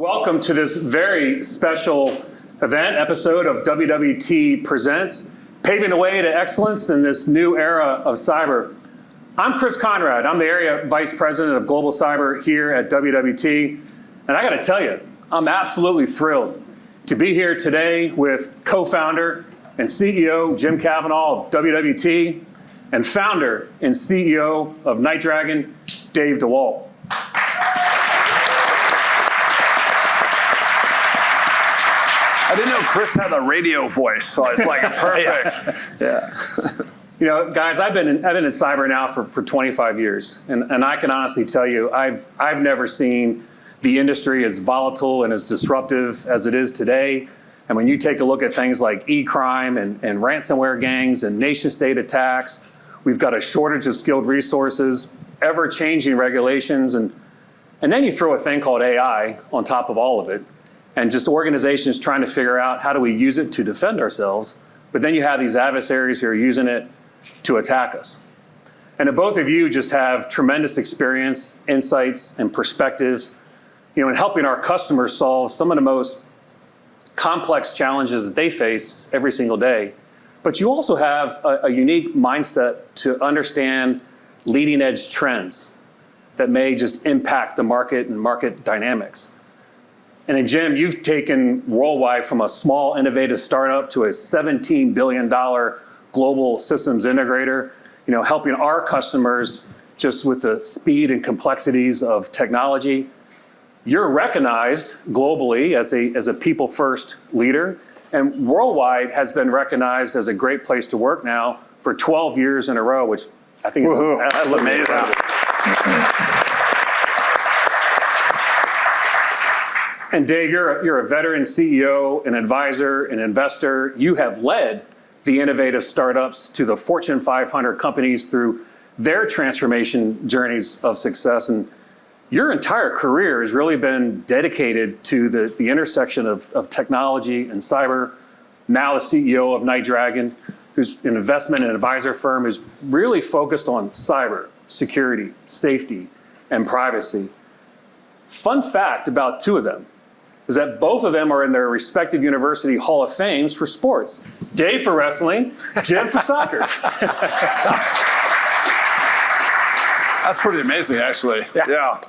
Welcome to this very special episode of WWT Presents, Paving the Way to Excellence in this new era of cyber. I'm Chris Conrad. I'm the Area Vice President of Global Cyber here at WWT. And I got to tell you, I'm absolutely thrilled to be here today with co-founder and CEO Jim Cavanaugh of WWT and founder and CEO of Night Dragon, Dave DeWalt. I didn't know Chris had a radio voice, so it's like perfect. Yeah. You know, guys, I've been in cyber now for 25 years, and I can honestly tell you, I've never seen the industry as volatile and as disruptive as it is today. And when you take a look at things like e-crime and ransomware gangs and nation-state attacks, we've got a shortage of skilled resources, ever-changing regulations, and then you throw a thing called AI on top of all of it. And just organizations trying to figure out how do we use it to defend ourselves, but then you have these adversaries who are using it to attack us. And both of you just have tremendous experience, insights, and perspectives, in helping our customers solve some of the most complex challenges that they face every single day. But you also have a unique mindset to understand leading edge trends that may just impact the market and market dynamics. And then, Jim, you've taken Worldwide from a small, innovative startup to a $17 billion global systems integrator, helping our customers just with the speed and complexities of technology. You're recognized globally as a people-first leader, and Worldwide has been recognized as a great place to work now for 12 years in a row, which I think is that's amazing. And Dave, you're a veteran CEO, an advisor, an investor. You have led the innovative startups to the Fortune 500 companies through their transformation journeys of success. And your entire career has really been dedicated to the intersection of technology and cyber. Now the CEO of Night Dragon, who's an investment and advisor firm, is really focused on cyber, security, safety, and privacy. Fun fact about two of them is that both of them are in their respective university Hall of Fames for sports. Dave for wrestling, Jim for soccer. That's pretty amazing, actually. Yeah.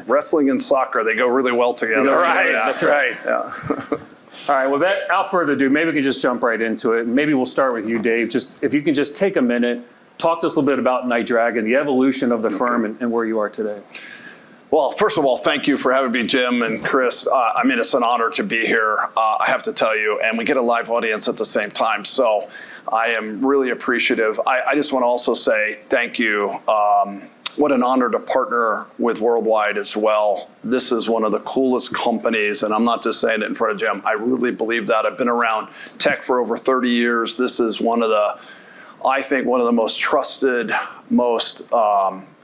Wrestling and soccer, they go really well together. Right, that's right. Yeah. All right, well, without further ado, maybe we can just jump right into it. Maybe we'll start with you, Dave. Just if you can just take a minute, talk to us a little bit about Night Dragon, the evolution of the firm and where you are today. Well, first of all, thank you for having me, Jim and Chris. It's an honor to be here, I have to tell you, and we get a live audience at the same time, so I am really appreciative. I just want to also say thank you. What an honor to partner with Worldwide as well. This is one of the coolest companies, and I'm not just saying it in front of Jim. I really believe that. I've been around tech for over 30 years. This is one of the most trusted, most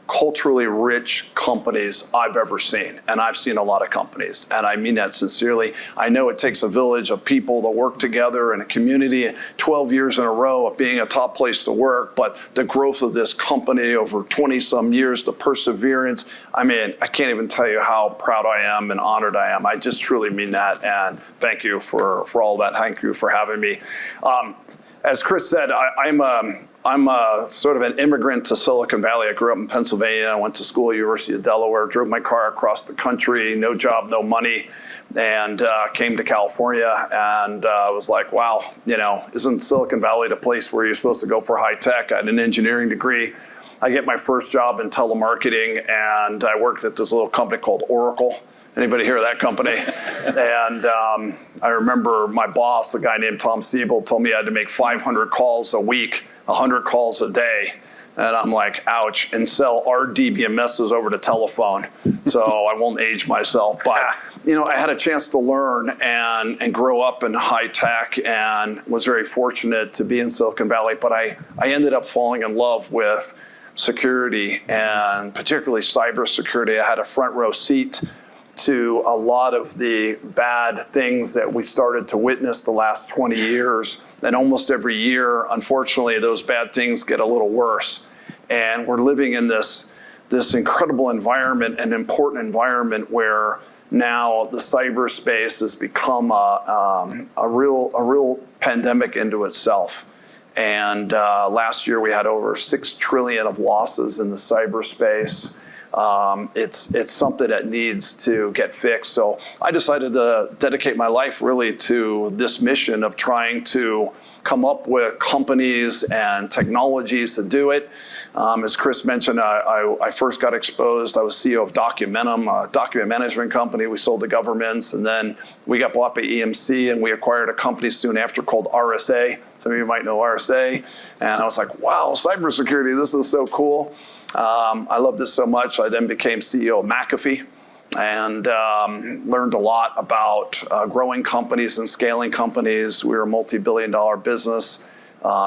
culturally rich companies I've ever seen. And I've seen a lot of companies, and I mean that sincerely. I know it takes a village of people to work together in a community, 12 years in a row of being a top place to work, but the growth of this company over 20 some years, the perseverance, I can't even tell you how proud I am and honored I am. I just truly mean that, and thank you for all that. Thank you for having me. As Chris said, I'm a sort of an immigrant to Silicon Valley. I grew up in Pennsylvania. I went to school at University of Delaware, drove my car across the country, no job, no money, and came to California and was like, wow, isn't Silicon Valley the place where you're supposed to go for high tech? I had an engineering degree. I get my first job in telemarketing, and I worked at this little company called Oracle. Anybody hear of that company? And I remember my boss, a guy named Tom Siebel, told me I had to make 500 calls a week, 100 calls a day. And I'm like, ouch, and sell RDBMSs over the telephone. So I won't age myself. But, I had a chance to learn and grow up in high tech and was very fortunate to be in Silicon Valley. But I ended up falling in love with security and particularly cybersecurity. I had a front row seat to a lot of the bad things that we started to witness the last 20 years. And almost every year, unfortunately, those bad things get a little worse. And we're living in this incredible environment, an important environment where now the cyberspace has become a real pandemic into itself. And last year we had over 6 trillion of losses in the cyberspace. It's something that needs to get fixed. So I decided to dedicate my life really to this mission of trying to come up with companies and technologies to do it. As Chris mentioned, I first got exposed. I was CEO of Documentum, a document management company. We sold to governments, and then we got bought by EMC, and we acquired a company soon after called RSA. Some of you might know RSA. And I was like, wow, cybersecurity, this is so cool. I love this so much. I then became CEO of McAfee and learned a lot about growing companies and scaling companies. We were a multi-billion-dollar business,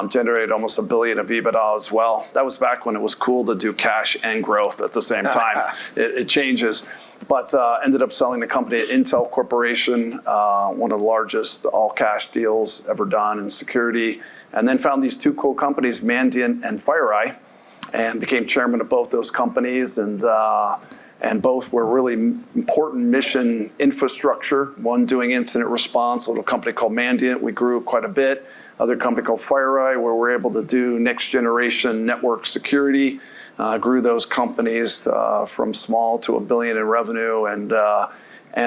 generated almost $1 billion of EBITDA as well. That was back when it was cool to do cash and growth at the same time. It changes. But ended up selling the company at Intel Corporation, one of the largest all-cash deals ever done in security, and then found these 2 cool companies, Mandiant and FireEye, and became chairman of both those companies, and both were really important mission infrastructure. One doing incident response, a little company called Mandiant, we grew quite a bit. Other company called FireEye, where we're able to do next generation network security. Grew those companies from small to $1 billion in revenue, and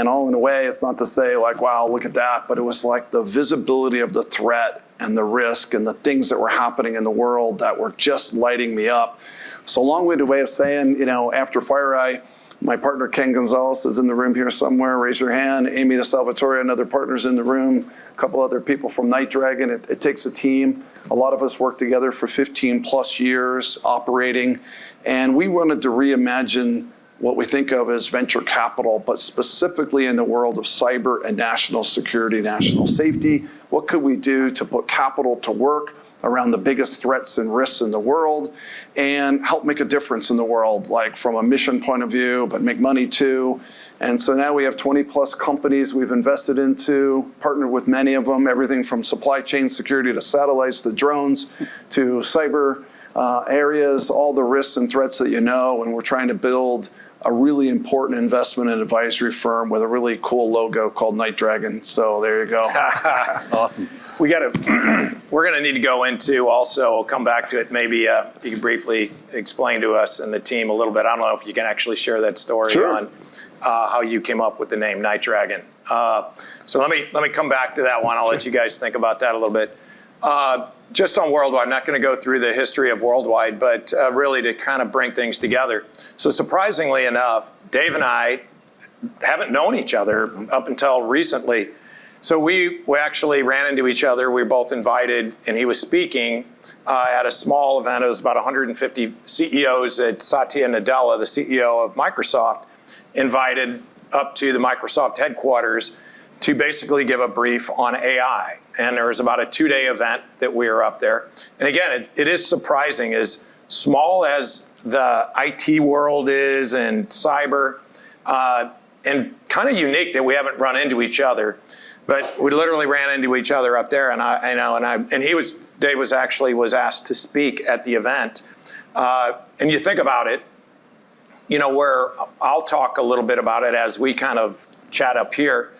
all in a way, it's not to say like, wow, look at that, but it was like the visibility of the threat and the risk and the things that were happening in the world that were just lighting me up. So long-winded way of saying, after FireEye, my partner Ken Gonzalez is in the room here somewhere. Raise your hand. Amy DeSalvatore, another partner's in the room. A couple other people from Night Dragon. It takes a team. A lot of us worked together for 15 plus years operating, and we wanted to reimagine what we think of as venture capital, but specifically in the world of cyber and national security, national safety. What could we do to put capital to work around the biggest threats and risks in the world and help make a difference in the world, like from a mission point of view, but make money too. And so now we have 20 plus companies we've invested into, partnered with many of them, everything from supply chain security to satellites to drones to cyber areas, all the risks and threats that and we're trying to build a really important investment and advisory firm with a really cool logo called Night Dragon. So there you go. Awesome. We're going to need to go into also, we'll come back to it. Maybe you can briefly explain to us and the team a little bit. I don't know if you can actually share that story on how you came up with the name Night Dragon. So let me come back to that one. I'll let you guys think about that a little bit. Just on Worldwide, I'm not going to go through the history of Worldwide, but really to kind of bring things together. So surprisingly enough, Dave and I haven't known each other up until recently. So we actually ran into each other. We were both invited, and he was speaking at a small event. It was about 150 CEOs at Satya Nadella, the CEO of Microsoft, invited up to the Microsoft headquarters to basically give a brief on AI. And there was about a 2-day event that we were up there. And again, it is surprising, as small as the IT world is and cyber, and kind of unique that we haven't run into each other. But we literally ran into each other up there, and Dave was asked to speak at the event. And you think about it, where I'll talk a little bit about it as we kind of chat up here,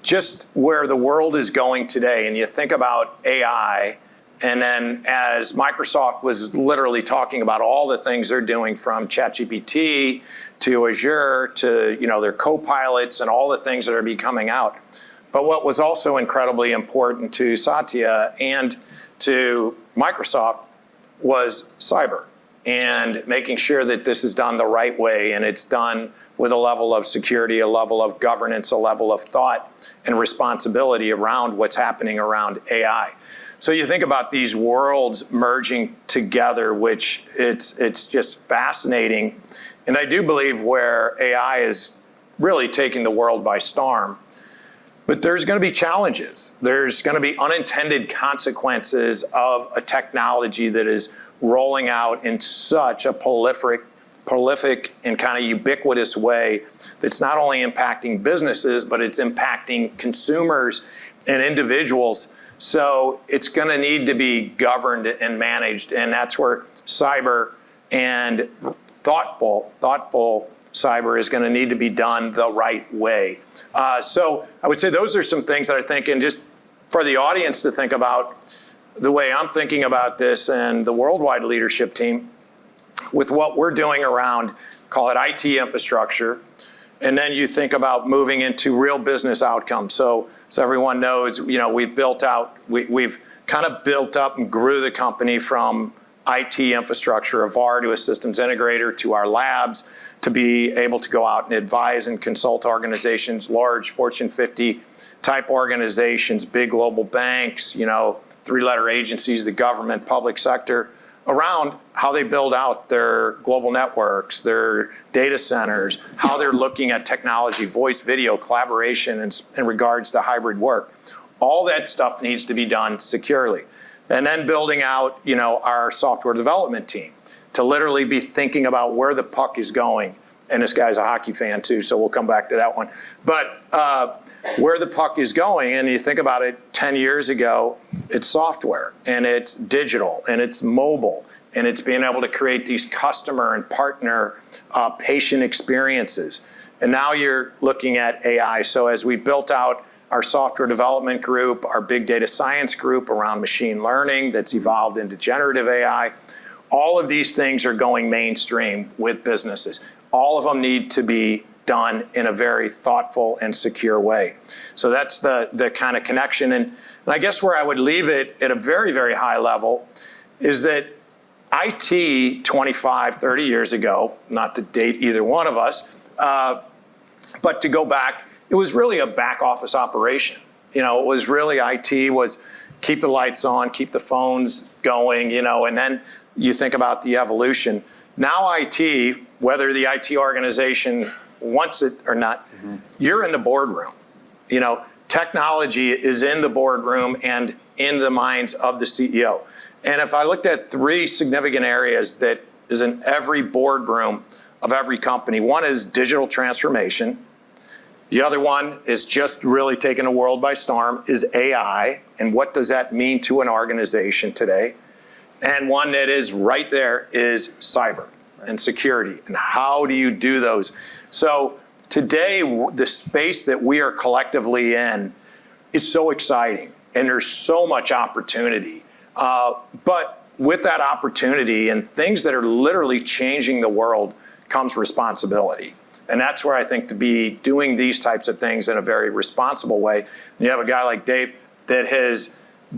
just where the world is going today. And you think about AI, and then as Microsoft was literally talking about all the things they're doing, from ChatGPT to Azure to their co-pilots and all the things that are be coming out. But what was also incredibly important to Satya and to Microsoft was cyber, and making sure that this is done the right way, and it's done with a level of security, a level of governance, a level of thought and responsibility around what's happening around AI. So you think about these worlds merging together, which it's just fascinating. And I do believe where AI is really taking the world by storm. But there's going to be challenges. There's going to be unintended consequences of a technology that is rolling out in such a prolific and kind of ubiquitous way that's not only impacting businesses, but it's impacting consumers and individuals. So it's going to need to be governed and managed. And that's where cyber and thoughtful cyber is going to need to be done the right way. So I would say those are some things that I think, and just for the audience to think about, the way I'm thinking about this and the worldwide leadership team with what we're doing around, call it IT infrastructure, and then you think about moving into real business outcomes. So everyone knows, we've kind of built up and grew the company from IT infrastructure, a VAR to a systems integrator to our labs, to be able to go out and advise and consult organizations, large Fortune 50 type organizations, big global banks, three-letter agencies, the government, public sector, around how they build out their global networks, their data centers, how they're looking at technology, voice, video, collaboration in regards to hybrid work. All that stuff needs to be done securely. And then building out, our software development team to literally be thinking about where the puck is going. And this guy's a hockey fan too, so we'll come back to that one. But where the puck is going, and you think about it, 10 years ago, it's software, and it's digital, and it's mobile, and it's being able to create these customer and partner patient experiences. And now you're looking at AI. So as we built out our software development group, our big data science group around machine learning that's evolved into generative AI, all of these things are going mainstream with businesses. All of them need to be done in a very thoughtful and secure way. So that's the kind of connection. And I guess where I would leave it at a very, very high level is that IT 25, 30 years ago, not to date either one of us, but to go back, it was really a back office operation. It was really IT was keep the lights on, keep the phones going, and then you think about the evolution. Now IT, whether the IT organization wants it or not, you're in the boardroom. Technology is in the boardroom and in the minds of the CEO. And if I looked at three significant areas that is in every boardroom of every company, one is digital transformation. The other one is just really taking the world by storm, is AI, and what does that mean to an organization today? And one that is right there is cyber and security, and how do you do those? So today, the space that we are collectively in is so exciting, and there's so much opportunity. But with that opportunity and things that are literally changing the world comes responsibility. And that's where I think to be doing these types of things in a very responsible way. And you have a guy like Dave that has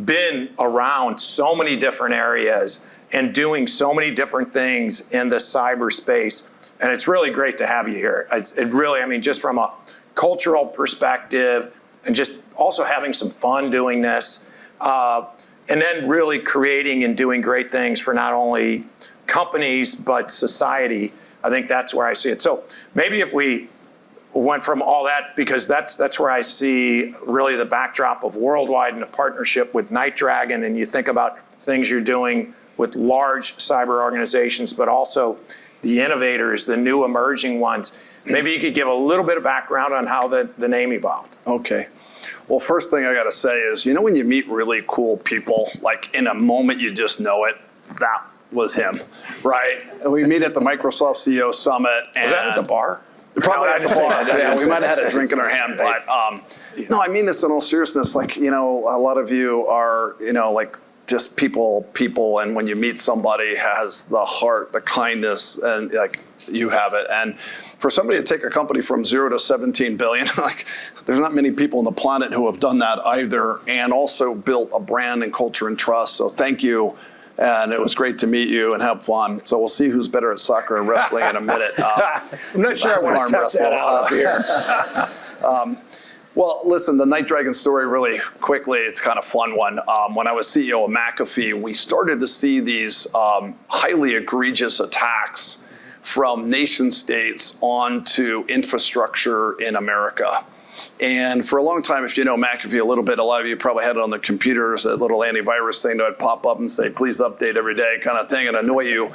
been around so many different areas and doing so many different things in the cyberspace. And it's really great to have you here. It really, just from a cultural perspective and just also having some fun doing this. And then really creating and doing great things for not only companies, but society. I think that's where I see it. So maybe if we went from all that, because that's where I see really the backdrop of worldwide and a partnership with Night Dragon, and you think about things you're doing with large cyber organizations, but also the innovators, the new emerging ones. Maybe you could give a little bit of background on how the name evolved. Okay. Well, first thing I got to say is, when you meet really cool people, like in a moment you just know it, that was him, right? And we meet at the Microsoft CEO Summit. Was that at the bar? Probably at the bar. Yeah, we might have had a drink in our hand, but no, I mean this in all seriousness. Like, a lot of you are, like just people, and when you meet somebody has the heart, the kindness, and like you have it. And for somebody to take a company from 0 to 17 billion, like there's not many people on the planet who have done that either, and also built a brand and culture and trust. So thank you. And it was great to meet you and have fun. So we'll see who's better at soccer and wrestling in a minute. I'm not sure I want to test that out up here. Well, listen, the Night Dragon story really quickly, it's kind of a fun one. When I was CEO of McAfee, we started to see these highly egregious attacks from nation states onto infrastructure in America. And for a long time, if you know McAfee a little bit, a lot of you probably had it on the computers, that little antivirus thing that would pop up and say, please update every day kind of thing and annoy you.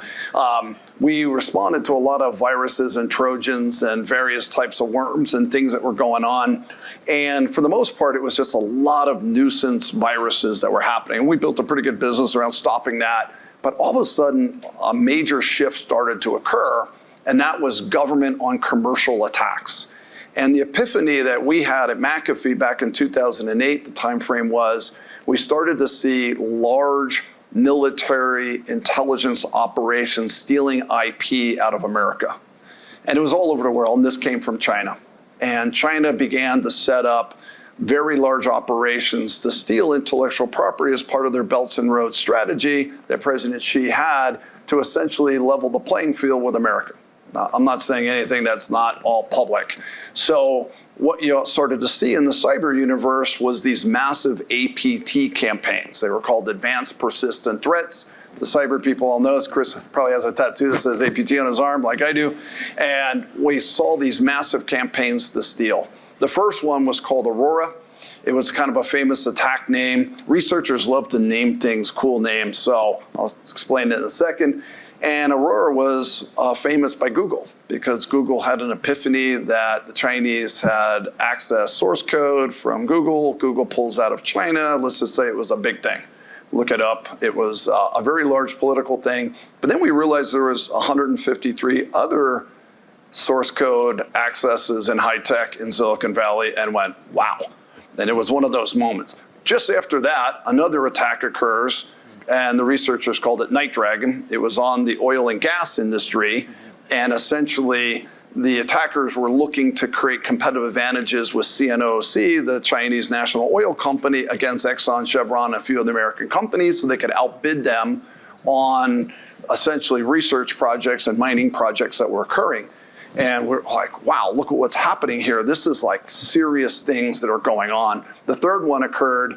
We responded to a lot of viruses and Trojans and various types of worms and things that were going on. And for the most part, it was just a lot of nuisance viruses that were happening. And we built a pretty good business around stopping that. But all of a sudden, a major shift started to occur. and that was government on commercial attacks. And the epiphany that we had at McAfee back in 2008, the time frame was, we started to see large military intelligence operations stealing IP out of America. And it was all over the world, and this came from China. And China began to set up very large operations to steal intellectual property as part of their Belts and Roads strategy that President Xi had to essentially level the playing field with America. Now, I'm not saying anything that's not all public. So what you started to see in the cyber universe was these massive APT campaigns. They were called Advanced Persistent Threats. The cyber people all know this. Chris probably has a tattoo that says APT on his arm, like I do. And we saw these massive campaigns to steal. The first one was called Aurora. It was kind of a famous attack name. Researchers love to name things cool names, so I'll explain it in a second. And Aurora was famous by Google because Google had an epiphany that the Chinese had accessed source code from Google. Google pulls out of China. Let's just say it was a big thing. Look it up. It was a very large political thing. But then we realized there was 153 other source code accesses in high tech in Silicon Valley, and went, wow. And it was one of those moments. Just after that, another attack occurs, and the researchers called it Night Dragon. It was on the oil and gas industry, and essentially the attackers were looking to create competitive advantages with CNOOC, the Chinese national oil company, against Exxon, Chevron, and a few other American companies, so they could outbid them on essentially research projects and mining projects that were occurring. And we're like, wow, look at what's happening here. This is like serious things that are going on. The third one occurred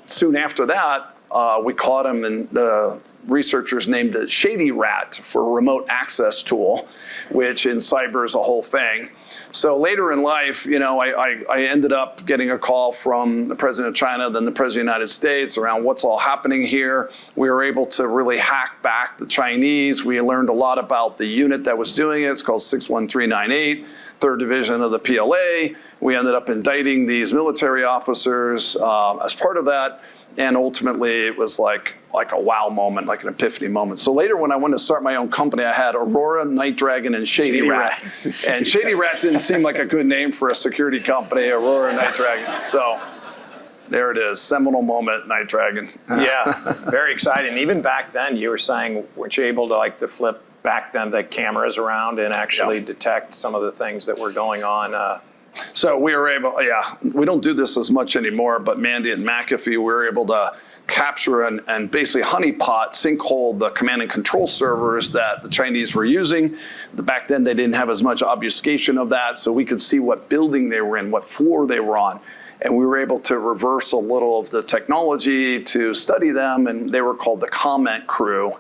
soon after that. We caught him, and the researchers named it Shady Rat for a remote access tool, which in cyber is a whole thing. So later in life, you know, I ended up getting a call from the president of China, then the president of the United States, around what's all happening here. We were able to really hack back the Chinese. We learned a lot about the unit that was doing it. It's called 61398, 3rd Division of the PLA. We ended up indicting these military officers as part of that. And ultimately, it was like a wow moment, like an epiphany moment. So later, when I wanted to start my own company, I had Aurora, Night Dragon, and Shady Rat. And Shady Rat didn't seem like a good name for a security company, Aurora, Night Dragon. So there it is, seminal moment, Night Dragon. Yeah, very exciting. Even back then, you were saying, weren't you able to to flip back then the cameras around and actually detect some of the things that were going on? So we were able, we don't do this as much anymore, but Mandy and McAfee, we were able to capture and basically honeypot, sinkhole the command and control servers that the Chinese were using. Back then, they didn't have as much obfuscation of that, so we could see what building they were in, what floor they were on. And we were able to reverse a little of the technology to study them, and they were called the comment crew.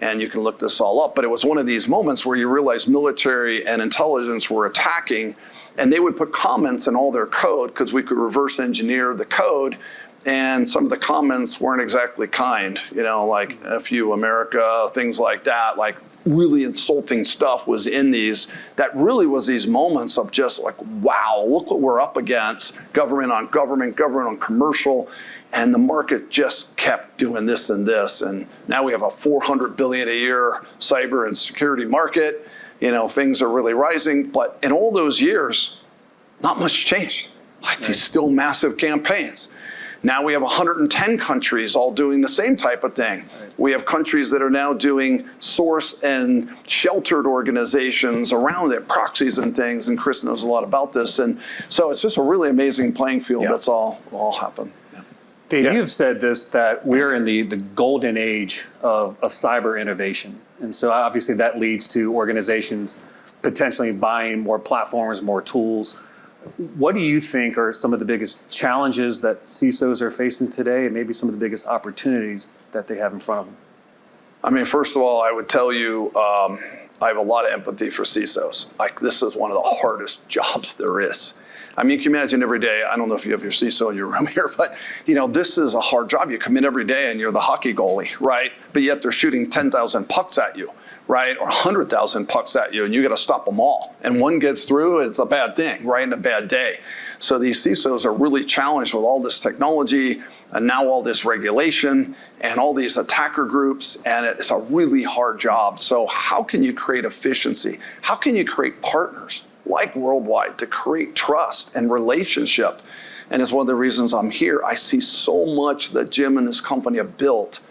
And you can look this all up, but it was one of these moments where you realize military and intelligence were attacking, and they would put comments in all their code because we could reverse engineer the code, and some of the comments weren't exactly kind, you know, like F you America, things like that, like really insulting stuff was in these. That really was these moments of just like, wow, look what we're up against, government on commercial. And the market just kept doing this and this. And now we have a $400 billion a year cyber and security market. You know, things are really rising. But in all those years, not much changed. Like these still massive campaigns. Now we have 110 countries all doing the same type of thing. We have countries that are now doing source and sheltered organizations around it, proxies and things. And Chris knows a lot about this. And so it's just a really amazing playing field that's all happened. Dave, you've said this, that we're in the golden age of cyber innovation. And so obviously that leads to organizations potentially buying more platforms, more tools. What do you think are some of the biggest challenges that CISOs are facing today, and maybe some of the biggest opportunities that they have in front of them? I mean, first of all, I would tell you, I have a lot of empathy for CISOs. Like, this is one of the hardest jobs there is. I mean, you can imagine every day, I don't know if you have your CISO in your room here, but you know, this is a hard job. You come in every day and you're the hockey goalie, right? But yet they're shooting 10,000 pucks at you, right? Or 100,000 pucks at you, and you got to stop them all. And one gets through, it's a bad thing, right? And a bad day. So these CISOs are really challenged with all this technology and now all this regulation and all these attacker groups, and it's a really hard job. So how can you create efficiency? How can you create partners like Worldwide to create trust and relationship? And it's one of the reasons I'm here. I see so much that Jim and this company have built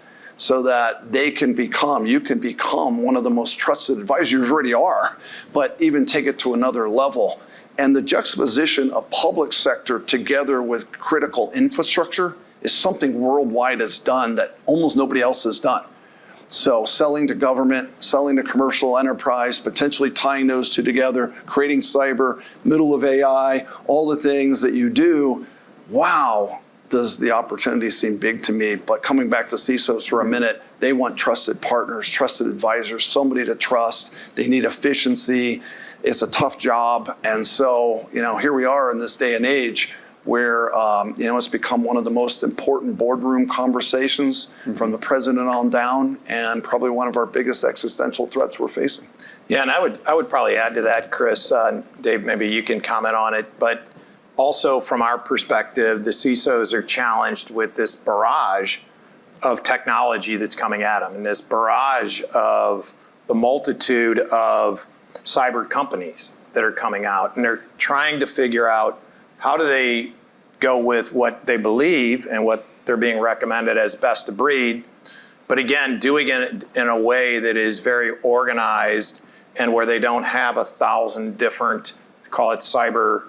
so that you can become one of the most trusted advisors. You already are, but even take it to another level. And the juxtaposition of public sector together with critical infrastructure is something Worldwide has done that almost nobody else has done. So selling to government, selling to commercial enterprise, potentially tying those two together, creating cyber, middle of AI, all the things that you do, wow, does the opportunity seem big to me. But coming back to CISOs for a minute, they want trusted partners, trusted advisors, somebody to trust. They need efficiency. It's a tough job. And so, here we are in this day and age where, it's become one of the most important boardroom conversations from the president on down, and probably one of our biggest existential threats we're facing. Yeah, and I would probably add to that, Chris. Dave, maybe you can comment on it, but also from our perspective, the CISOs are challenged with this barrage of technology that's coming at them, and this barrage of the multitude of cyber companies that are coming out, and they're trying to figure out how do they go with what they believe and what they're being recommended as best of breed, but again, doing it in a way that is very organized and where they don't have 1,000 different, call it cyber,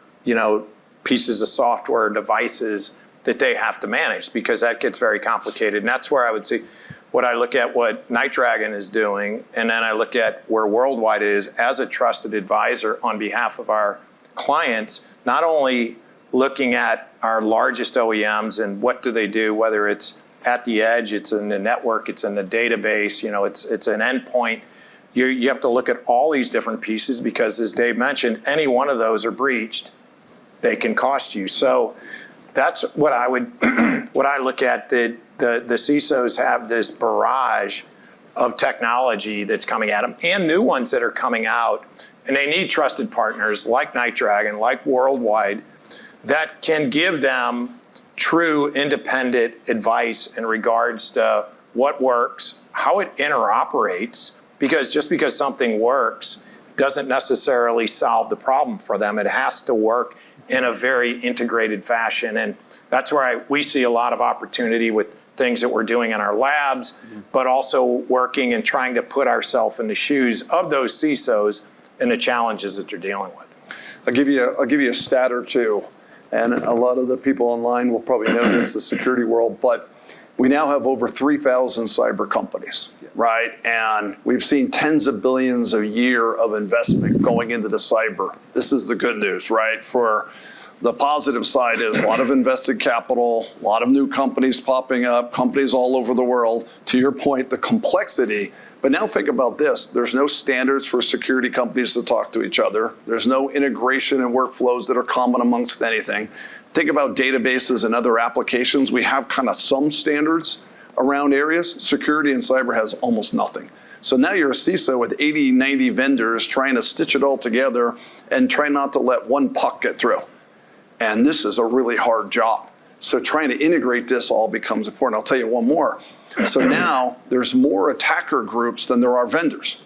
pieces of software, devices that they have to manage, because that gets very complicated. And that's where I would say, what I look at what Night Dragon is doing, and then I look at where Worldwide is as a trusted advisor on behalf of our clients, not only looking at our largest OEMs and what do they do, whether it's at the edge, it's in the network, it's in the database, it's an endpoint. You have to look at all these different pieces, because as Dave mentioned, any one of those are breached, they can cost you. So that's what I would, what I look at, the CISOs have this barrage of technology that's coming at them and new ones that are coming out, and they need trusted partners like Night Dragon, like Worldwide, that can give them true independent advice in regards to what works, how it interoperates, because just because something works doesn't necessarily solve the problem for them. It has to work in a very integrated fashion. And that's where we see a lot of opportunity with things that we're doing in our labs, but also working and trying to put ourselves in the shoes of those CISOs and the challenges that they're dealing with. I'll give you a stat or two, and a lot of the people online will probably know this, the security world, but we now have over 3,000 cyber companies, right? And we've seen tens of billions a year of investment going into the cyber. This is the good news, right? For the positive side is a lot of invested capital, a lot of new companies popping up, companies all over the world. To your point, the complexity. But now think about this. There's no standards for security companies to talk to each other. There's no integration and workflows that are common amongst anything. Think about databases and other applications. We have kind of some standards around areas. Security and cyber has almost nothing. So now you're a CISO with 80, 90 vendors trying to stitch it all together and try not to let one puck get through. And this is a really hard job. So trying to integrate this all becomes important. I'll tell you one more. So now there's more attacker groups than there are vendors.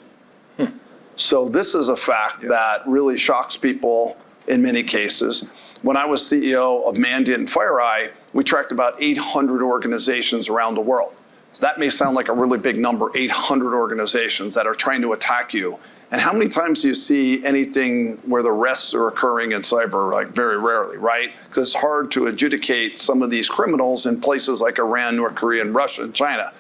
So this is a fact that really shocks people in many cases. When I was CEO of Mandiant and FireEye, we tracked about 800 organizations around the world. So that may sound like a really big number, 800 organizations that are trying to attack you. And how many times do you see anything where the arrests are occurring in cyber? Like very rarely, right? Because it's hard to adjudicate some of these criminals in places like Iran, North Korea, and Russia, and China.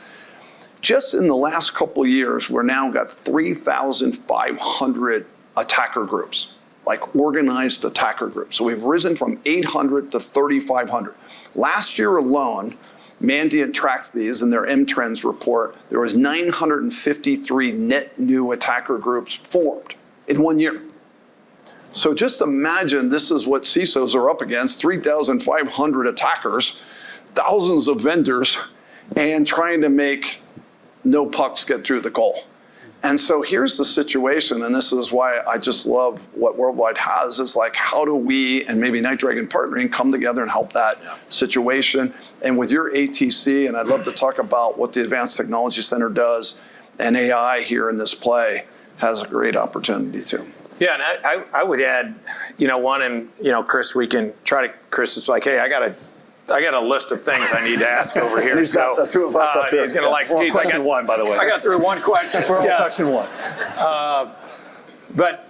Just in the last couple of years, we're now got 3,500 attacker groups, like organized attacker groups. So we've risen from 800 to 3,500. Last year alone, Mandiant tracks these in their M-Trends report. There was 953 net new attacker groups formed in 1 year. So just imagine this is what CISOs are up against, 3,500 attackers, thousands of vendors, and trying to make no pucks get through the goal. And so here's the situation, and this is why I just love what Worldwide has, is like, how do we, and maybe Night Dragon partnering, come together and help that situation? And with your ATC, and I'd love to talk about what the Advanced Technology Center does, and AI here in this play has a great opportunity too. Yeah, and I would add, one, and, Chris, we can try to, Chris is like, hey, I got a list of things I need to ask over here. He's got the two of us up here. He's going to like, geez, Question one, by the way. I got through one question. We're on Yeah. question one. But,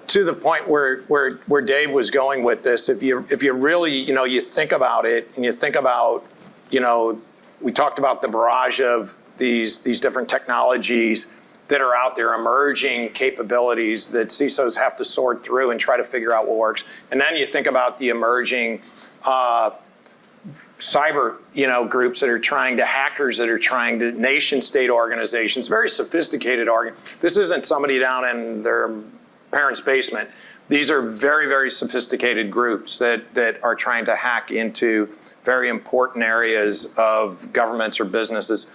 to the point where Dave was going with this, if you really, you think about it, and you think about, we talked about the barrage of these different technologies that are out there, emerging capabilities that CISOs have to sort through and try to figure out what works. And then you think about the emerging cyber, groups that are trying to, hackers that are trying to, nation state organizations, very sophisticated This isn't somebody down in their parents' basement. These are very, very sophisticated groups that are trying to hack into very important areas of governments or businesses.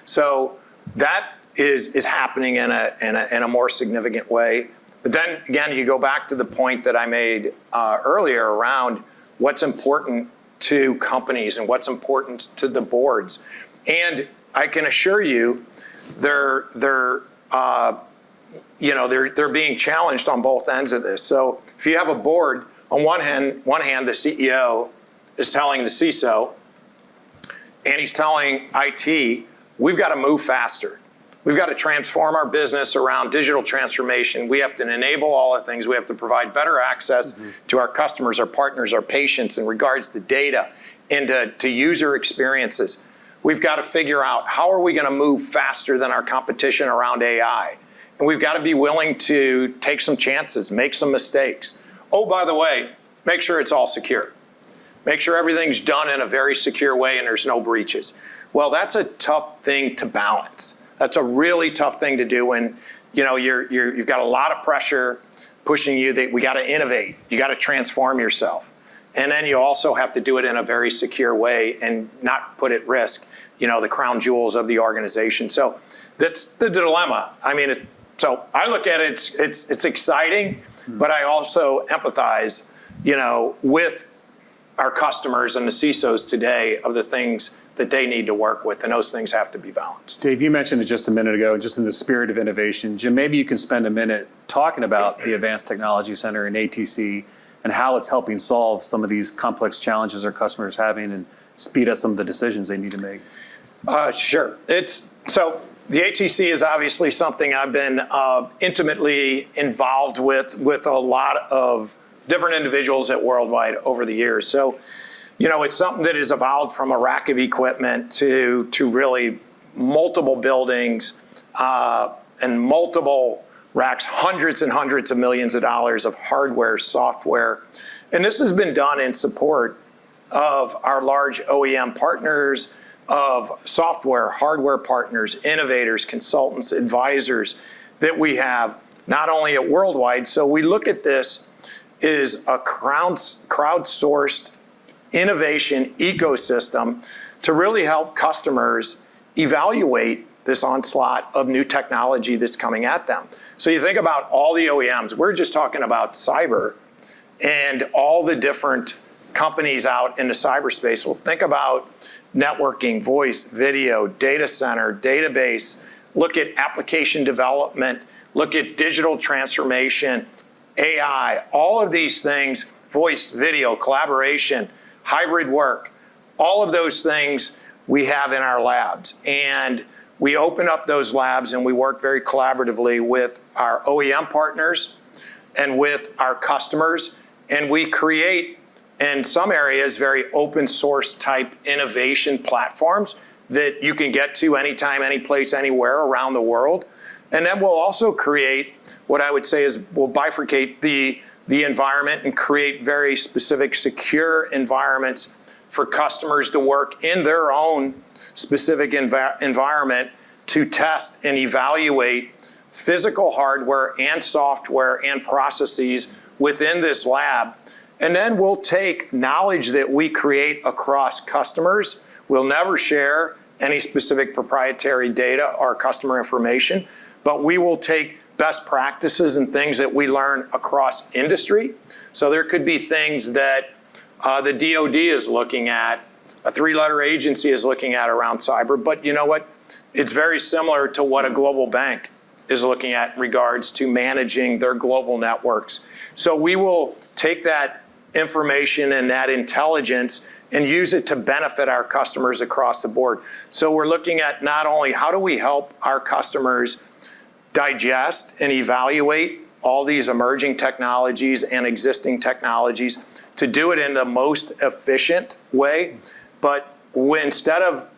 So that is happening in a more significant way. But then again, you go back to the point that I made earlier around what's important to companies and what's important to the boards. And I can assure you, they're being challenged on both ends of this. So if you have a board, on one hand, the CEO is telling the CISO, and he's telling IT, we've got to move faster. We've got to transform our business around digital transformation. We have to enable all the things. We have to provide better access to our customers, our partners, our patients in regards to data and to user experiences. We've got to figure out how are we going to move faster than our competition around AI. And we've got to be willing to take some chances, make some mistakes. Oh, by the way, make sure it's all secure. Make sure everything's done in a very secure way and there's no breaches. Well, that's a tough thing to balance. That's a really tough thing to do when you've got a lot of pressure pushing you that we got to innovate. You got to transform yourself. And then you also have to do it in a very secure way and not put at risk, the crown jewels of the organization. So that's the dilemma. I mean, so I look at it, it's exciting, but I also empathize, with our customers and the CISOs today of the things that they need to work with, and those things have to be balanced. Dave, you mentioned it just a minute ago, just in the spirit of innovation. Jim, maybe you can spend a minute talking about the Advanced Technology Center and ATC and how it's helping solve some of these complex challenges our customers are having and speed up some of the decisions they need to make. Sure. So the ATC is obviously something I've been intimately involved with a lot of different individuals at Worldwide over the years. So, it's something that has evolved from a rack of equipment to really multiple buildings and multiple racks, hundreds and hundreds of millions of dollars of hardware, software. And this has been done in support of our large OEM partners, of software, hardware partners, innovators, consultants, advisors that we have, not only at Worldwide. So we look at this as a crowdsourced innovation ecosystem to really help customers evaluate this onslaught of new technology that's coming at them. So you think about all the OEMs, we're just talking about cyber and all the different companies out in the cyberspace. Well, think about networking, voice, video, data center, database, look at application development, look at digital transformation, AI, all of these things, voice, video, collaboration, hybrid work, all of those things we have in our labs. And we open up those labs and we work very collaboratively with our OEM partners and with our customers. And we create, in some areas, very open source type innovation platforms that you can get to anytime, any place, anywhere around the world. And then we'll also create what I would say is we'll bifurcate the environment and create very specific secure environments for customers to work in their own specific environment to test and evaluate physical hardware and software and processes within this lab. And then we'll take knowledge that we create across customers. We'll never share any specific proprietary data or customer information, but we will take best practices and things that we learn across industry. So there could be things that the DoD is looking at, a 3-letter agency is looking at around cyber, but you know what? It's very similar to what a global bank is looking at in regards to managing their global networks. So we will take that information and that intelligence and use it to benefit our customers across the board. So we're looking at not only how do we help our customers digest and evaluate all these emerging technologies and existing technologies to do it in the most efficient way, but instead of,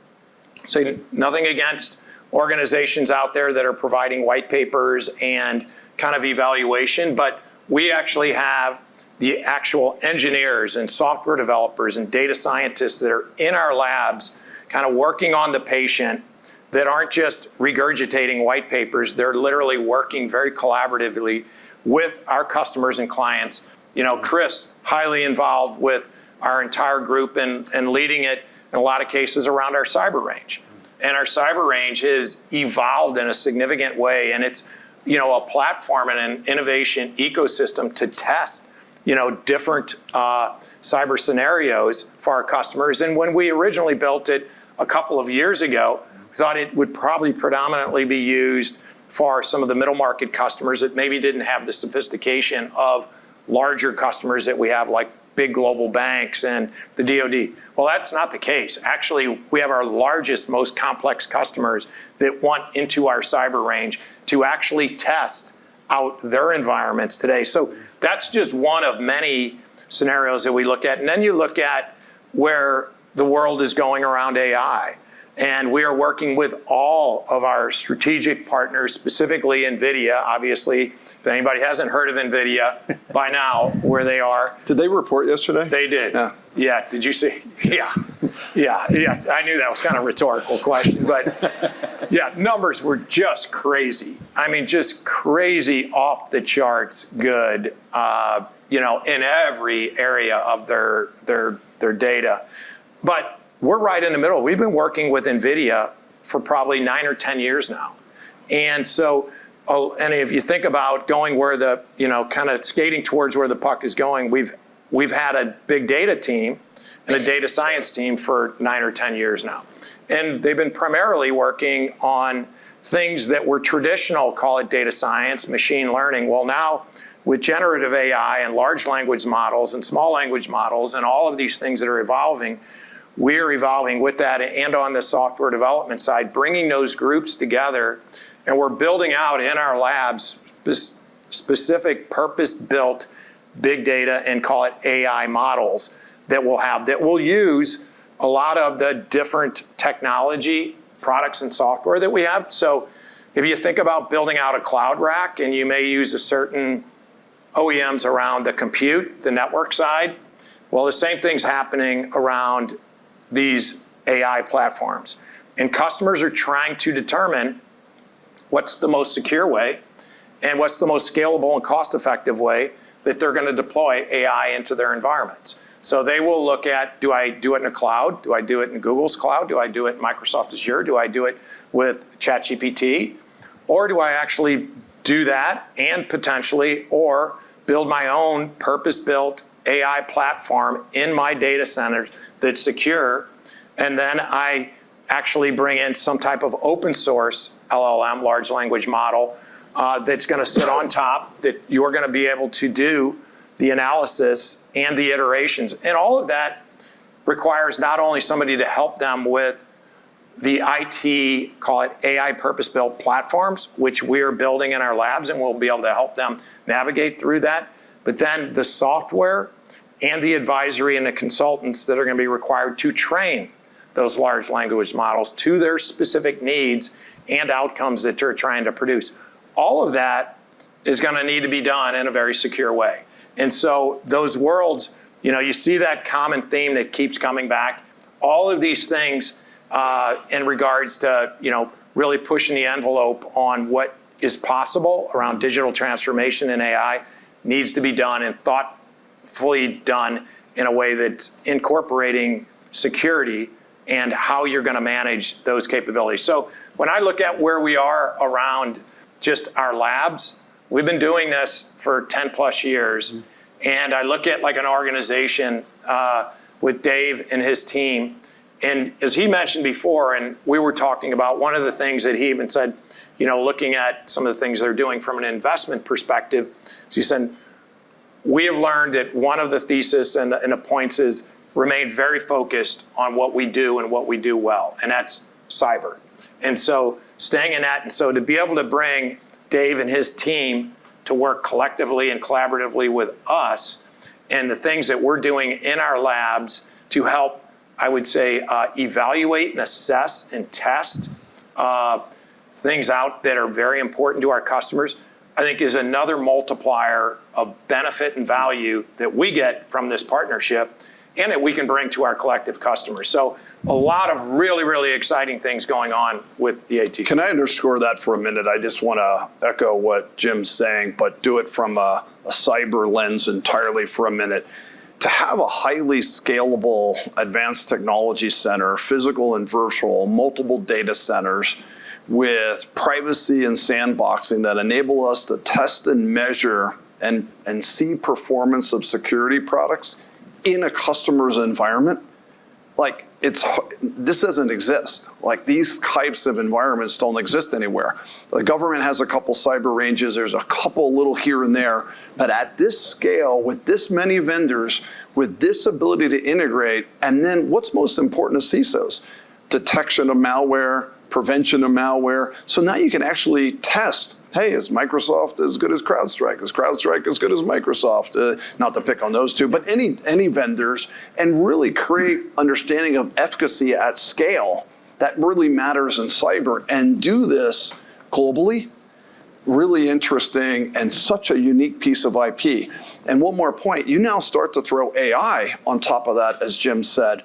say, nothing against organizations out there that are providing white papers and kind of evaluation, but we actually have the actual engineers and software developers and data scientists that are in our labs kind of working on the patient that aren't just regurgitating white papers. They're literally working very collaboratively with our customers and clients. You know, Chris, highly involved with our entire group and leading it in a lot of cases around our cyber range. And our cyber range has evolved in a significant way, and it's, you know, a platform and an innovation ecosystem to test, you know, different cyber scenarios for our customers. And when we originally built it a couple of years ago, we thought it would probably predominantly be used for some of the middle market customers that maybe didn't have the sophistication of larger customers that we have, like big global banks and the DoD. Well, that's not the case. Actually, we have our largest, most complex customers that want into our cyber range to actually test out their environments today. So that's just one of many scenarios that we look at. And then you look at where the world is going around AI. And we are working with all of our strategic partners, specifically NVIDIA. Obviously, if anybody hasn't heard of NVIDIA by now, where they are. Did they report yesterday? They did. Yeah. Yeah. Did you see? Yeah. Yeah. I knew that was kind of a rhetorical question, but yeah, numbers were just crazy. I mean, just crazy, off the charts good, you know, in every area of their data. But we're right in the middle. We've been working with NVIDIA for probably 9 or 10 years now. And so, and if you think about going where the, you know, kind of skating towards where the puck is going, we've had a big data team and a data science team for 9 or 10 years now. And they've been primarily working on things that were traditional, call it data science, machine learning. Well, now with generative AI and large language models and small language models and all of these things that are evolving, we're evolving with that, and on the software development side, bringing those groups together, and we're building out in our labs specific purpose-built big data and call it AI models that will use a lot of the different technology products and software that we have. So if you think about building out a cloud rack, and you may use a certain OEMs around the compute, the network side, well, the same thing's happening around these AI platforms. And customers are trying to determine what's the most secure way and what's the most scalable and cost-effective way that they're going to deploy AI into their environments. So they will look at, do I do it in a cloud? Do I do it in Google's cloud? Do I do it in Microsoft Azure? Do I do it with ChatGPT? Or do I actually do that and potentially, or build my own purpose-built AI platform in my data centers that's secure, and then I actually bring in some type of open source LLM, large language model, that's going to sit on top, that you're going to be able to do the analysis and the iterations. And all of that requires not only somebody to help them with the IT, call it AI purpose-built platforms, which we're building in our labs, and we'll be able to help them navigate through that, but then the software and the advisory and the consultants that are going to be required to train those large language models to their specific needs and outcomes that they're trying to produce. All of that is going to need to be done in a very secure way. And so those worlds, you know, you see that common theme that keeps coming back. All of these things in regards to, you know, really pushing the envelope on what is possible around digital transformation and AI needs to be done and thoughtfully done in a way that's incorporating security and how you're going to manage those capabilities. So when I look at where we are around just our labs. We've been doing this for 10 plus years. And I look at like an organization with Dave and his team. And as he mentioned before, and we were talking about one of the things that he even said, you know, looking at some of the things they're doing from an investment perspective, so he said, we have learned that one of the thesis and the points is remain very focused on what we do and what we do well, and that's cyber. And so staying in that, and so to be able to bring Dave and his team to work collectively and collaboratively with us and the things that we're doing in our labs to help, I would say, evaluate and assess and test things out that are very important to our customers, I think is another multiplier of benefit and value that we get from this partnership and that we can bring to our collective customers. So a lot of really, really exciting things going on with the ATC. Can I underscore that for a minute? I just want to echo what Jim's saying, but do it from a cyber lens entirely for a minute. To have a highly scalable advanced technology center, physical and virtual, multiple data centers with privacy and sandboxing that enable us to test and measure and see performance of security products in a customer's environment, like this doesn't exist. Like these types of environments don't exist anywhere. The government has a couple cyber ranges, there's a couple little here and there, but at this scale, with this many vendors, with this ability to integrate, and then what's most important to CISOs? Detection of malware, prevention of malware. So now you can actually test, hey, is Microsoft as good as CrowdStrike? Is CrowdStrike as good as Microsoft? Not to pick on those two, but any vendors, and really create understanding of efficacy at scale that really matters in cyber, and do this globally. Really interesting and such a unique piece of IP. And one more point, you now start to throw AI on top of that, as Jim said.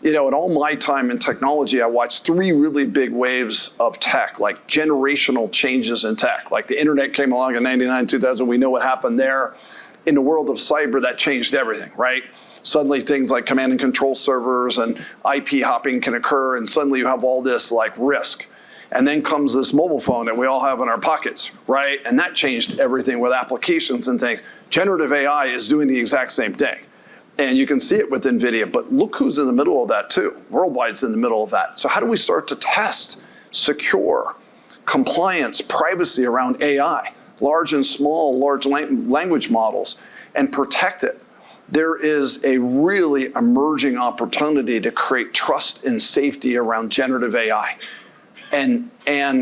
You know, in all my time in technology, I watched 3 really big waves of tech, like generational changes in tech. Like the internet came along in 99, 2000, we know what happened there. In the world of cyber, that changed everything, right? Suddenly things like command and control servers and IP hopping can occur, and suddenly you have all this like risk. And then comes this mobile phone that we all have in our pockets, right? And that changed everything with applications and things. Generative AI is doing the exact same thing. And you can see it with NVIDIA, but look who's in the middle of that too. Worldwide's in the middle of that. So how do we start to test, secure, compliance, privacy around AI, large and small, large language models, and protect it? There is a really emerging opportunity to create trust and safety around generative AI. And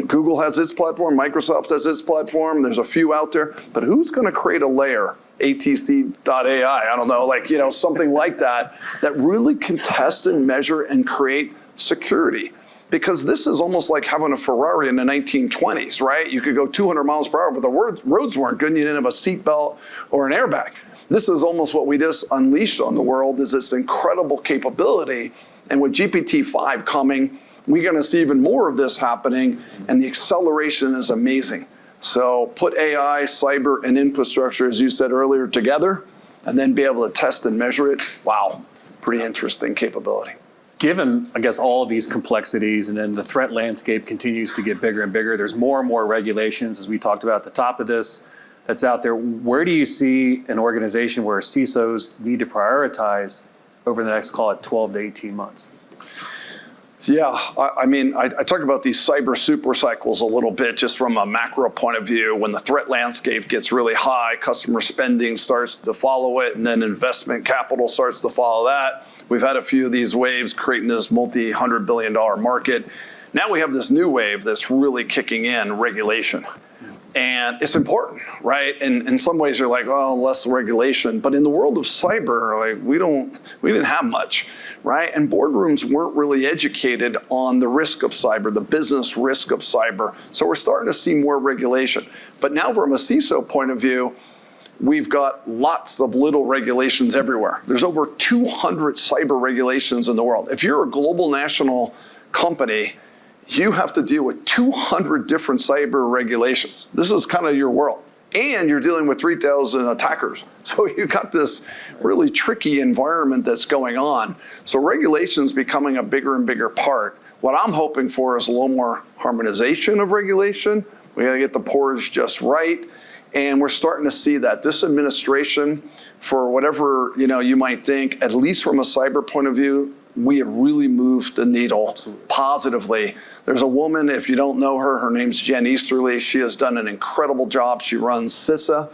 Google has its platform, Microsoft has its platform, there's a few out there, but who's gonna create a layer, ATC.ai, I don't know, like, you know, something like that, that really can test and measure and create security? Because this is almost like having a Ferrari in the 1920s, right? You could go 200 miles per hour, but the roads weren't good and you didn't have a seatbelt or an airbag. This is almost what we just unleashed on the world, is this incredible capability. And with GPT-5 coming, we're going to see even more of this happening, and the acceleration is amazing. So put AI, cyber, and infrastructure, as you said earlier, together, and then be able to test and measure it. Wow, pretty interesting capability. Given, I guess, all of these complexities, and then the threat landscape continues to get bigger and bigger, there's more and more regulations, as we talked about at the top of this, that's out there. Where do you see an organization where CISOs need to prioritize over the next, call it 12 to 18 months? Yeah, I mean, I talk about these cyber super cycles a little bit just from a macro point of view. When the threat landscape gets really high, customer spending starts to follow it, and then investment capital starts to follow that. We've had a few of these waves creating this multi-$100 billion market. Now we have this new wave that's really kicking in, regulation. And it's important, right? And in some ways you're like, oh, less regulation. But in the world of cyber, like we didn't have much, right? And boardrooms weren't really educated on the risk of cyber, the business risk of cyber. So we're starting to see more regulation. But now from a CISO point of view, we've got lots of little regulations everywhere. There's over 200 cyber regulations in the world. If you're a global national company, you have to deal with 200 different cyber regulations. This is kind of your world. And you're dealing with 3,000 attackers. So you've got this really tricky environment that's going on. So regulation's becoming a bigger and bigger part. What I'm hoping for is a little more harmonization of regulation, We got to get the porridge just right. And we're starting to see that this administration, for whatever you might think, at least from a cyber point of view, we have really moved the needle positively. There's a woman, if you don't know her, her name's Jen Easterly. She has done an incredible job. She runs CISA,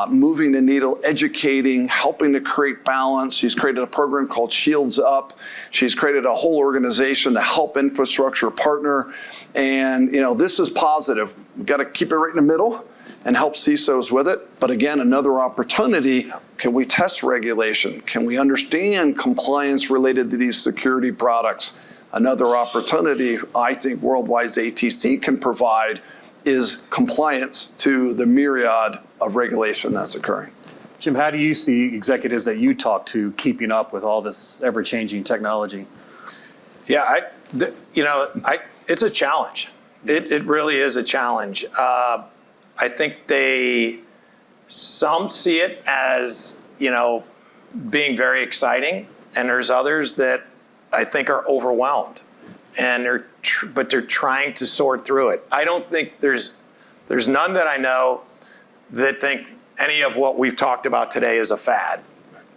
moving the needle, educating, helping to create balance. She's created a program called Shields Up. She's created a whole organization to help infrastructure partner. And this is positive. We've got to keep it right in the middle and help CISOs with it. But again, another opportunity. Can we test regulation? Can we understand compliance related to these security products? Another opportunity I think Worldwide's ATC can provide is compliance to the myriad of regulation that's occurring. Jim, how do you see executives that you talk to keeping up with all this ever-changing technology? Yeah, it's a challenge. It really is a challenge. I think some see it as, being very exciting, and there's others that I think are overwhelmed, and but they're trying to sort through it. I don't think there's none that I know that think any of what we've talked about today is a fad.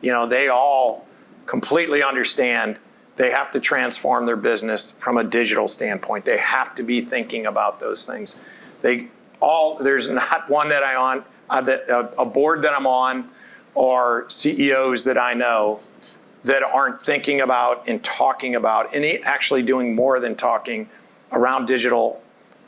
They all completely understand they have to transform their business from a digital standpoint. They have to be thinking about those things. There's not one that a board that I'm on, or CEOs that I know that aren't thinking about and talking about and actually doing more than talking around digital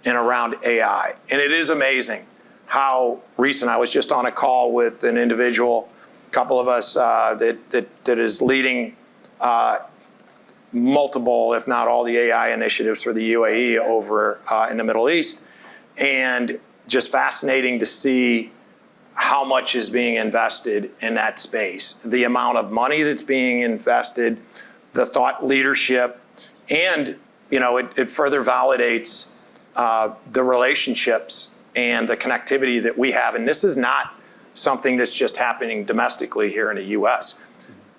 and around AI. And it is amazing how recent. I was just on a call with an individual, a couple of us that is leading multiple, if not all, the AI initiatives for the UAE over in the Middle East. And just fascinating to see how much is being invested in that space, the amount of money that's being invested, the thought leadership, and it further validates the relationships and the connectivity that we have. And this is not something that's just happening domestically here in the U.S.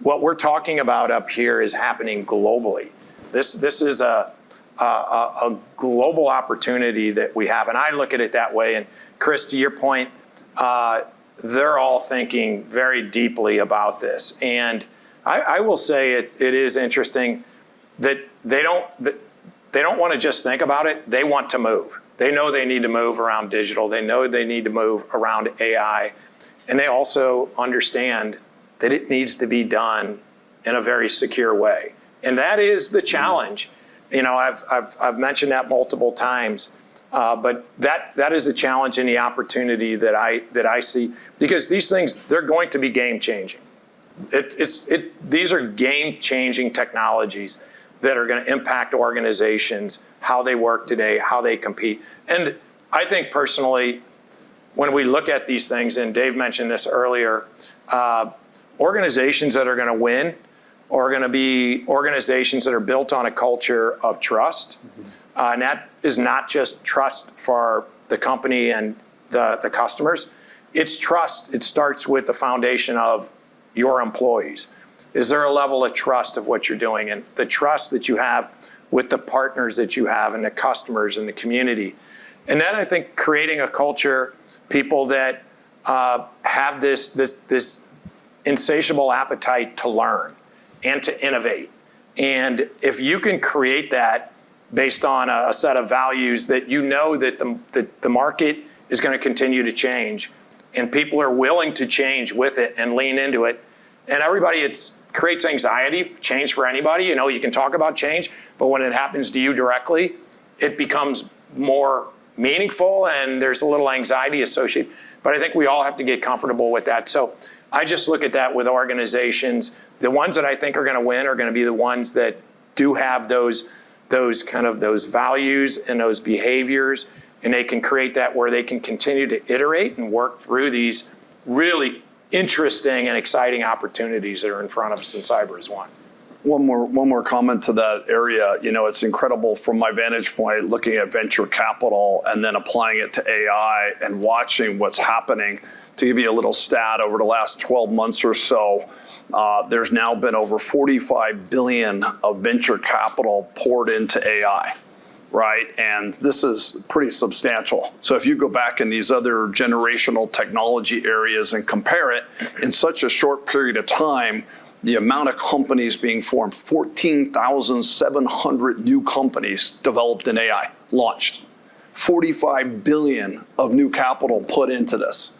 What we're talking about up here is happening globally. This is a global opportunity that we have. And I look at it that way. And Chris, to your point, they're all thinking very deeply about this. And I will say it is interesting that they don't want to just think about it. They want to move. They know they need to move around digital. They know they need to move around AI. And they also understand that it needs to be done in a very secure way. And that is the challenge. I've mentioned that multiple times, but that is the challenge and the opportunity that I see, because these things, they're going to be game changing. These are game changing technologies that are going to impact organizations, how they work today, how they compete. And I think personally, when we look at these things, and Dave mentioned this earlier, organizations that are going to win are going to be organizations that are built on a culture of trust. And that is not just trust for the company and the customers. It's trust. It starts with the foundation of your employees. Is there a level of trust of what you're doing, and the trust that you have with the partners that you have and the customers and the community? And then I think creating a culture, people that have this insatiable appetite to learn and to innovate. And if you can create that based on a set of values that that the market is going to continue to change, and people are willing to change with it and lean into it, and everybody, creates anxiety, change for anybody. You can talk about change, but when it happens to you directly, it becomes more meaningful, and there's a little anxiety associated. But I think we all have to get comfortable with that. So I just look at that with organizations. The ones that I think are going to win are going to be the ones that do have those values and those behaviors, and they can create that where they can continue to iterate and work through these really interesting and exciting opportunities that are in front of us, and cyber is one. One more comment to that area. It's incredible from my vantage point, looking at venture capital and then applying it to AI and watching what's happening. To give you a little stat, over the last 12 months or so, there's now been over $45 billion of venture capital poured into AI. right? And this is pretty substantial. So if you go back in these other generational technology areas and compare it, in such a short period of time, the amount of companies being formed, 14,700 new companies developed in AI, launched. 45 billion of new capital put into this.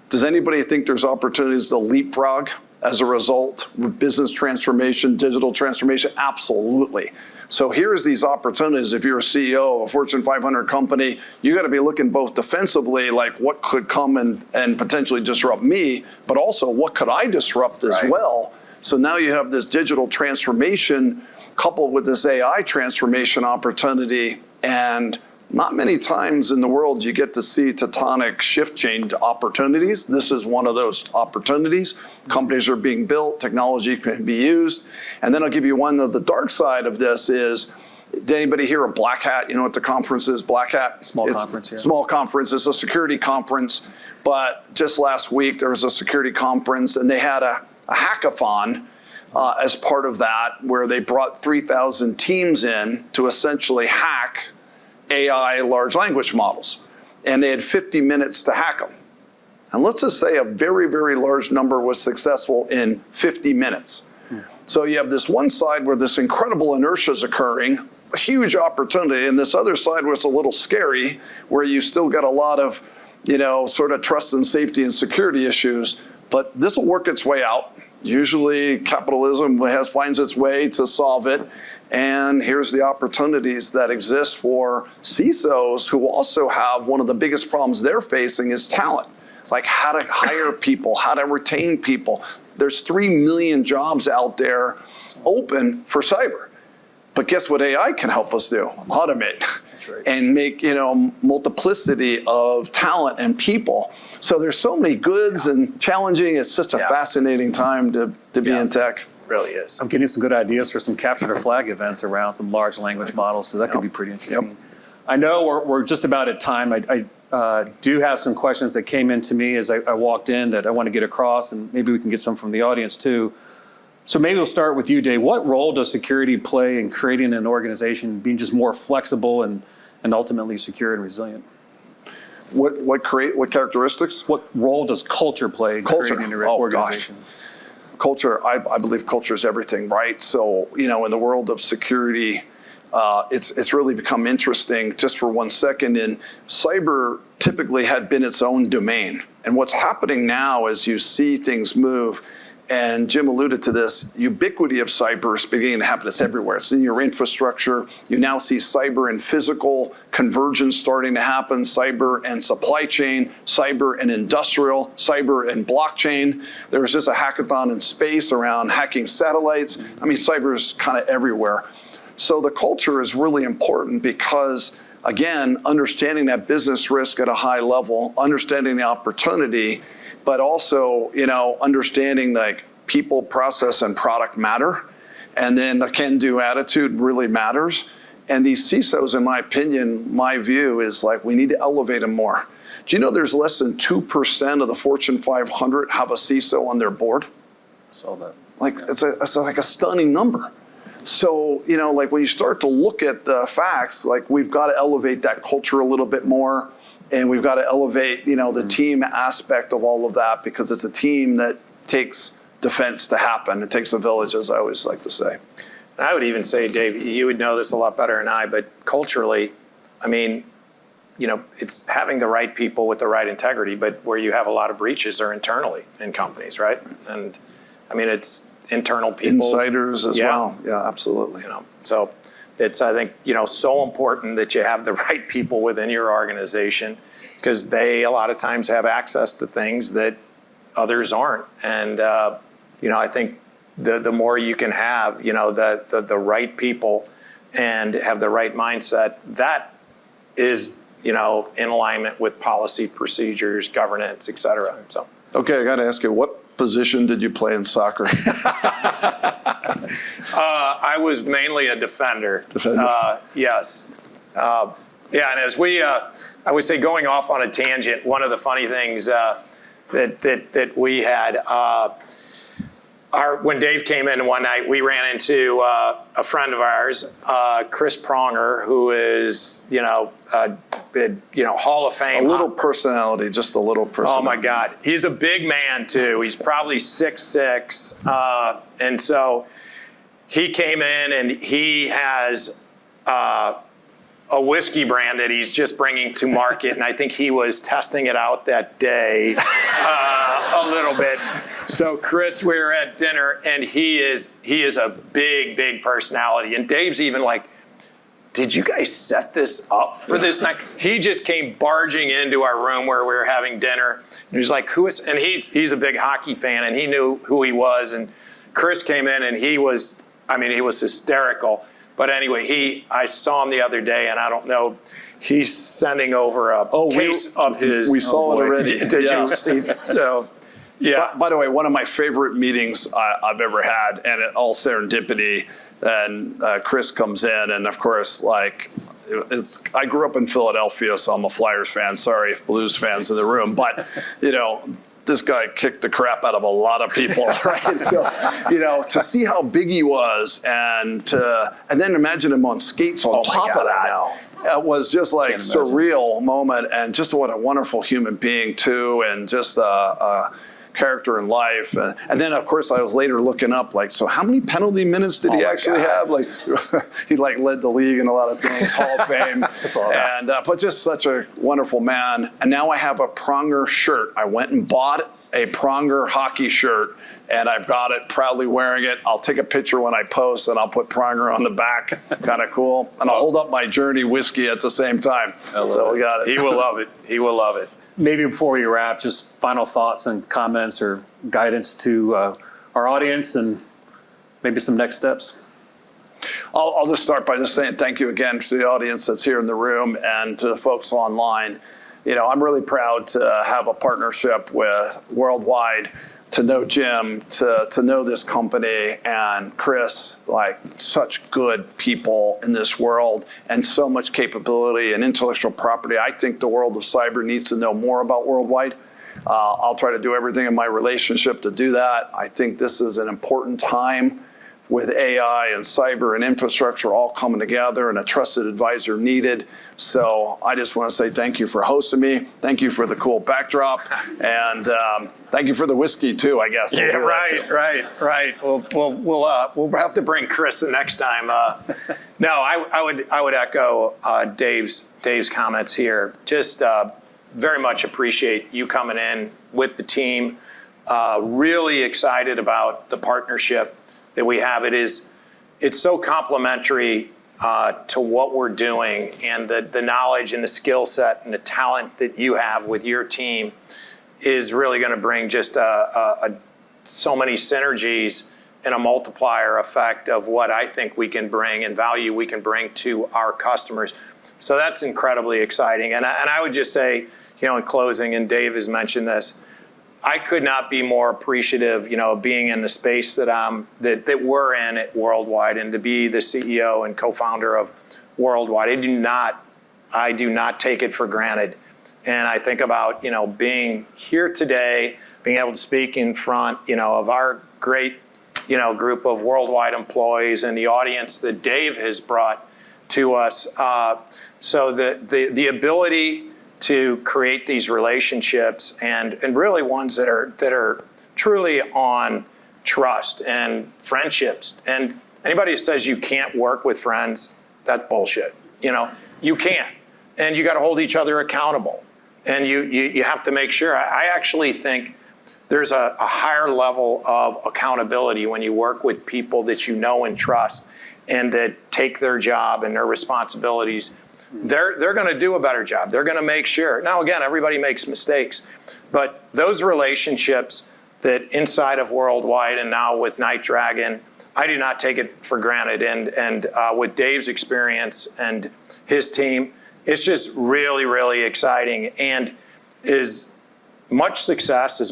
Does anybody think there's opportunities to leapfrog as a result with business transformation, digital transformation? Absolutely. So here's these opportunities. If you're a CEO of a Fortune 500 company, you got to be looking both defensively, like what could come and potentially disrupt me, but also what could I disrupt as well? So now you have this digital transformation coupled with this AI transformation opportunity, and not many times in the world you get to see tectonic shift change opportunities. This is one of those opportunities. Companies are being built, technology can be used. And then I'll give you one of the dark side of this is, did anybody hear of Black Hat? You know what the conference is, Black Hat? Small conference, yeah. Small conference, it's a security conference. But just last week there was a security conference and they had a hackathon as part of that, where they brought 3,000 teams in to essentially hack AI large language models. And they had 50 minutes to hack them. And let's just say a very, very large number was successful in 50 minutes. So you have this one side where this incredible inertia is occurring, a huge opportunity, and this other side where it's a little scary, where you still got a lot of, sort of trust and safety and security issues. But this will work its way out. Usually capitalism finds its way to solve it. And here's the opportunities that exist for CISOs, who also have one of the biggest problems they're facing is talent. Like how to hire people, how to retain people. There's 3 million jobs out there open for cyber. But guess what AI can help us do? Automate. That's right. And make, multiplicity of talent and people. So there's so many goods and challenging. It's just a fascinating time to be in tech. Really is. I'm getting some good ideas for some capture the flag events around some large language models, so that could be pretty interesting. I know we're just about at time. I do have some questions that came in to me as I walked in that I want to get across, and maybe we can get some from the audience too. So maybe we'll start with you, Dave. What role does security play in creating an organization being just more flexible and ultimately secure and resilient? What characteristics? What role does culture play in creating an organization? Culture, I believe culture is everything, right? So, in the world of security, it's really become interesting. Just for 1 second, in cyber typically had been its own domain. And what's happening now is you see things move, and Jim alluded to this, ubiquity of cyber is beginning to happen. It's everywhere. It's in your infrastructure. You now see cyber and physical convergence starting to happen, cyber and supply chain, cyber and industrial, cyber and blockchain. There was just a hackathon in space around hacking satellites. I mean, cyber is kind of everywhere. So the culture is really important because, again, understanding that business risk at a high level, understanding the opportunity, but also, understanding like people, process, and product matter. And then the can-do attitude really matters. And these CISOs, in my opinion, my view is like we need to elevate them more. Do you know there's less than 2% of the Fortune 500 have a CISO on their board? I saw that. Like, it's like a stunning number. So, like when you start to look at the facts, like we've got to elevate that culture a little bit more. And we've got to elevate, the team aspect of all of that, because it's a team that takes defense to happen. It takes a village, as I always like to say. And I would even say, Dave, you would know this a lot better than I, but culturally, I mean, it's having the right people with the right integrity, but where you have a lot of breaches are internally in companies, right? And I mean, it's internal people. Insiders as well. Yeah, absolutely. So it's, I think, so important that you have the right people within your organization, because they a lot of times have access to things that others aren't. And, I think the more you can have, the right people and have the right mindset, that is, in alignment with policy, procedures, governance, et cetera. So. Okay, I got to ask you, what position did you play in soccer? I was mainly a defender. Yes. And as I would say, going off on a tangent, one of the funny things that we had, when Dave came in one night, we ran into a friend of ours, Chris Pronger, who is, Hall of Fame. A little personality, just a little personality. Oh my God. He's a big man too. He's probably 6'6". And so he came in and he has a whiskey brand that he's just bringing to market. And I think he was testing it out that day a little bit. So Chris, we were at dinner and he is a big, big personality. And Dave's even like, did you guys set this up for this night? He just came barging into our room where we were having dinner. And he was like, who is, and he's a big hockey fan and he knew who he was. And Chris came in and he was hysterical. But anyway, I saw him the other day and I don't know, he's sending over a case of his. We saw it already. Did you see? So, yeah. By the way, one of my favorite meetings I've ever had, and it all serendipity, and Chris comes in, and of course, I grew up in Philadelphia, so I'm a Flyers fan. Sorry, Blues fans in the room, but this guy kicked the crap out of a lot of people, right? So, to see how big he was, and then imagine him on skates on top of that. It was just like surreal moment, and just what a wonderful human being too, and just a character in life. And then of course I was later looking up, so how many penalty minutes did he actually have? He led the league in a lot of things, Hall of Fame. That's all. And but just such a wonderful man. And now I have a Pronger shirt. I went and bought a Pronger hockey shirt, and I've got it, proudly wearing it. I'll take a picture when I post, and I'll put Pronger on the back. Kind of cool. And I'll hold up my Journey whiskey at the same time. So we got it. He will love it. He will love it. Maybe before we wrap, just final thoughts and comments or guidance to our audience and maybe some next steps. I'll just start by just saying thank you again to the audience that's here in the room and to the folks online. I'm really proud to have a partnership with Worldwide, to know Jim, to know this company, and Chris, such good people in this world and so much capability and intellectual property. I think the world of cyber needs to know more about Worldwide. I'll try to do everything in my relationship to do that. I think this is an important time with AI and cyber and infrastructure all coming together, and a trusted advisor needed. So I just want to say thank you for hosting me. Thank you for the cool backdrop, and thank you for the whiskey too, I guess. Yeah, right. We'll have to bring Chris the next time. No, I would echo Dave's comments here. Just very much appreciate you coming in with the team. Really excited about the partnership that we have. It's so complementary to what we're doing, and the knowledge and the skill set and the talent that you have with your team is really going to bring just so many synergies and a multiplier effect of what I think we can bring and value we can bring to our customers. So that's incredibly exciting. And I would just say, in closing, and Dave has mentioned this, I could not be more appreciative, being in the space that we're in at Worldwide, and to be the CEO and co-founder of Worldwide. I do not take it for granted. And I think about, being here today, being able to speak in front, of our great, group of Worldwide employees and the audience that Dave has brought to us. So the ability to create these relationships and really ones that are truly on trust and friendships. And anybody who says you can't work with friends, that's bullshit. You can't. And you got to hold each other accountable. And you have to make sure. I actually think there's a higher level of accountability when you work with people that you know and trust, and that take their job and their responsibilities. They're going to do a better job. They're going to make sure. Now, again, everybody makes mistakes, but those relationships that inside of Worldwide and now with Night Dragon, I do not take it for granted. And with Dave's experience and his team, it's just really, really exciting, and as much success as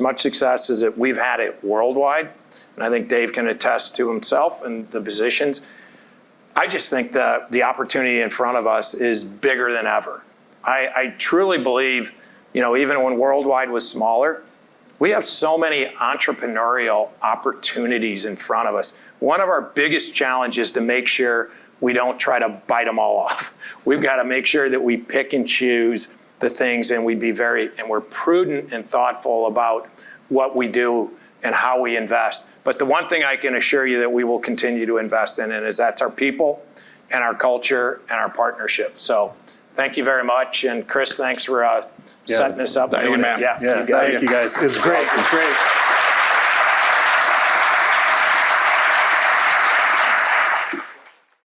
we've had at Worldwide, and I think Dave can attest to himself and the positions. I just think that the opportunity in front of us is bigger than ever. I truly believe, even when Worldwide was smaller, We have so many entrepreneurial opportunities in front of us. One of our biggest challenges is to make sure we don't try to bite them all off. We've got to make sure that we pick and choose the things, and we're prudent and thoughtful about what we do and how we invest. But the one thing I can assure you that we will continue to invest in is that's our people and our culture and our partnership. So thank you very much. And Chris, thanks for setting this up. Thank you, man. Yeah, Yeah, you got thank you guys. It was great. It was great.